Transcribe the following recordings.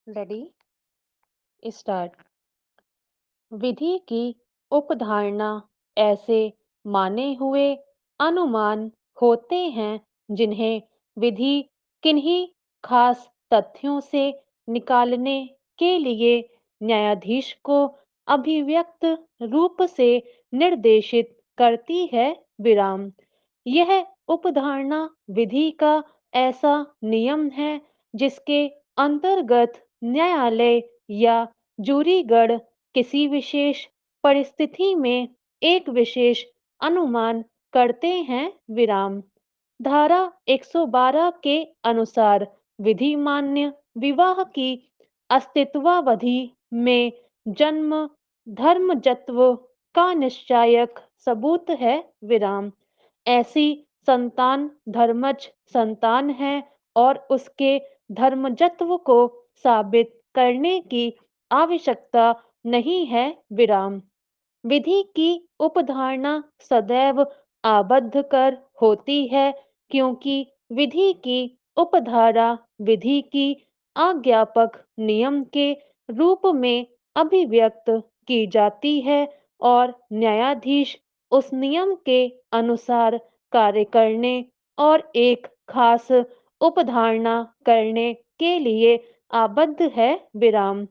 Ready start. विधि की उपधारणा ऐसे माने हुए अनुमान होते हैं जिन्हें विधि किन्हीं खास तथ्यों से निकालने के लिए न्यायाधीश को अभिव्यक्त रूप से निर्देशित करती है। विराम। यह उपधारणा विधि का ऐसा नियम है जिसके अंतर्गत न्यायालय या जूरीगण किसी विशेष परिस्थिति में एक विशेष अनुमान करते हैं। विराम। धारा 112 के अनुसार विधि मान्य विवाह की अस्तित्वावधि में जन्म धर्मजत्व का निश्चायक सबूत है। विराम। ऐसी संतान धर्मज संतान है और उसके धर्मजत्व को साबित करने की आवश्यकता नहीं है। विराम। विधि की उपधारणा सदैव आबद्ध कर होती है क्योंकि विधि की उपधारा विधि की आज्ञापक नियम के रूप में अभिव्यक्त की जाती है और न्यायाधीश उस नियम के अनुसार कार्य करने और एक खास उपधारणा करने के लिए आबद्ध है। विराम।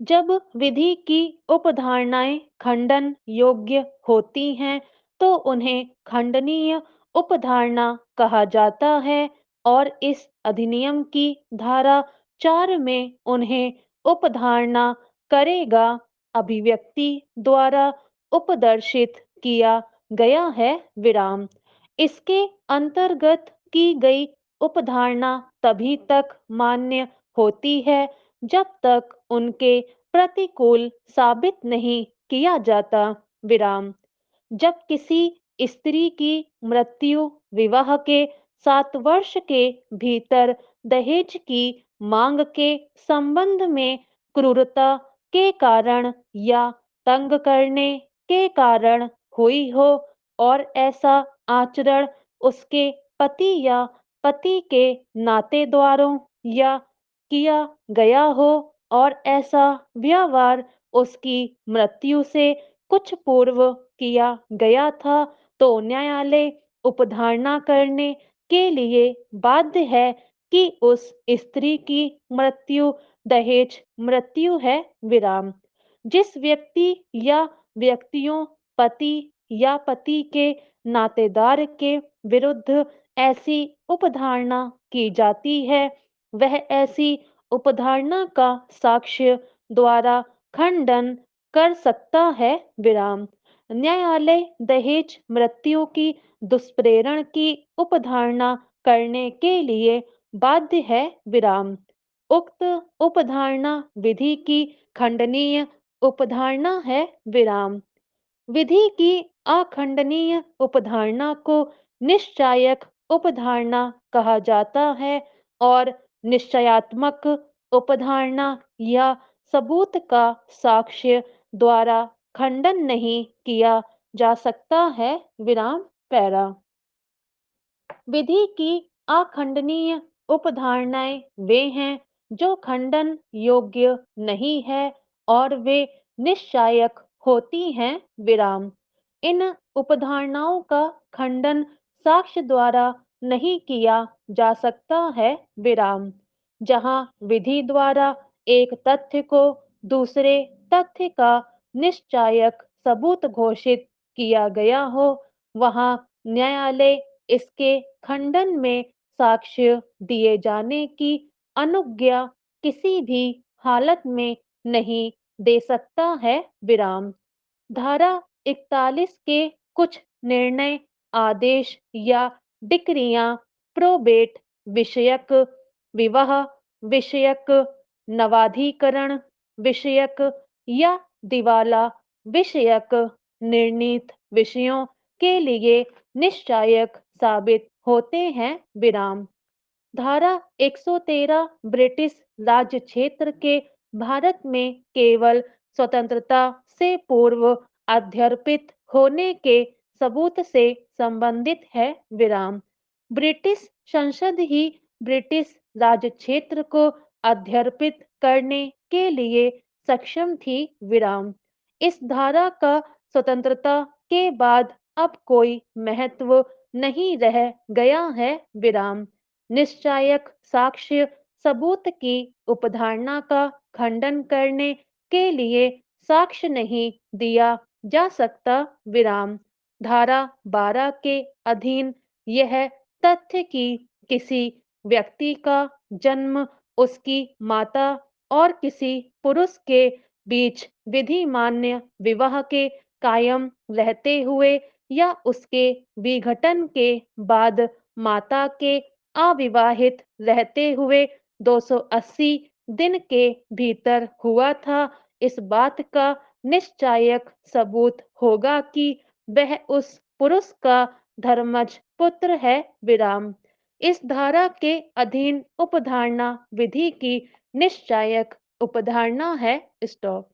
जब विधि की उपधारणाएं खंडन योग्य होती हैं तो उन्हें खंडनीय उपधारणा कहा जाता है और इस अधिनियम की धारा 4 में उन्हें उपधारणा करेगा अभिव्यक्ति द्वारा उपदर्शित किया गया है। विराम। इसके अंतर्गत की गई उपधारणा तभी तक मान्य होती है जब तक उनके प्रतिकूल साबित नहीं किया जाता। विराम। जब किसी स्त्री की मृत्यु विवाह के 7 वर्ष के भीतर दहेज की मांग के संबंध में क्रूरता के कारण या तंग करने के कारण हुई हो और ऐसा आचरण उसके पति या पति के नातेदारों या किया गया हो और ऐसा व्यवहार उसकी मृत्यु से कुछ पूर्व किया गया था तो न्यायालय उपधारणा करने के लिए बाध्य है कि उस स्त्री की मृत्यु दहेज मृत्यु है। विराम। जिस व्यक्ति या व्यक्तियों पति या पति के नातेदार के विरुद्ध ऐसी उपधारणा की जाती है वह ऐसी उपधारणा का साक्ष्य द्वारा खंडन कर सकता है। विराम। न्यायालय दहेज मृत्यु की दुष्प्रेरण की उपधारणा करने के लिए बाध्य है। विराम। उक्त उपधारणा विधि की खंडनीय उपधारणा है। विराम। विधि की अखंडनीय उपधारणा को निश्चायक उपधारणा कहा जाता है और निश्चयात्मक उपधारणा या सबूत का साक्ष्य द्वारा खंडन नहीं किया जा सकता है। विराम। पैरा। विधि की अखंडनीय उपधारणाएं वे हैं जो खंडन योग्य नहीं है और वे निश्चायक होती हैं। विराम। इन उपधारणाओं का खंडन साक्ष्य द्वारा नहीं किया जा सकता है। विराम। जहां विधि द्वारा एक तथ्य को दूसरे तथ्य का निश्चायक सबूत घोषित किया गया हो वहां न्यायालय इसके खंडन में साक्ष्य दिए जाने की अनुज्ञा किसी भी हालत में नहीं दे सकता है। विराम। धारा 41 के कुछ निर्णय आदेश या डिक्रियां प्रोबेट विषयक विवाह विषयक नवाधिकरण विषयक या दिवाला विषयक निर्णीत विषयों के लिए निश्चायक साबित होते हैं। विराम। धारा 113 ब्रिटिश राज्य क्षेत्र के भारत में केवल स्वतंत्रता से पूर्व अध्यर्पित होने के सबूत से संबंधित है। विराम। ब्रिटिश संसद ही ब्रिटिश राज्य को अध्यर्पित करने के लिए सक्षम थी विराम। इस धारा का स्वतंत्रता के बाद अब कोई महत्व नहीं रह गया है विराम। निश्चायक साक्ष्य सबूत की उपधारणा का खंडन करने के लिए साक्ष्य नहीं दिया जा सकता विराम। धारा 12 के अधीन यह तथ्य कि किसी व्यक्ति का जन्म उसकी माता और किसी पुरुष के बीच विधि मान्य विवाह के कायम रहते हुए या उसके विघटन के बाद माता के अविवाहित रहते हुए 280 दिन के भीतर हुआ था। इस बात का निश्चायक सबूत होगा कि वह उस पुरुष का धर्मज पुत्र है विराम। इस धारा के अधीन उपधारणा विधि की निश्चायक उपधारणा है स्टॉप।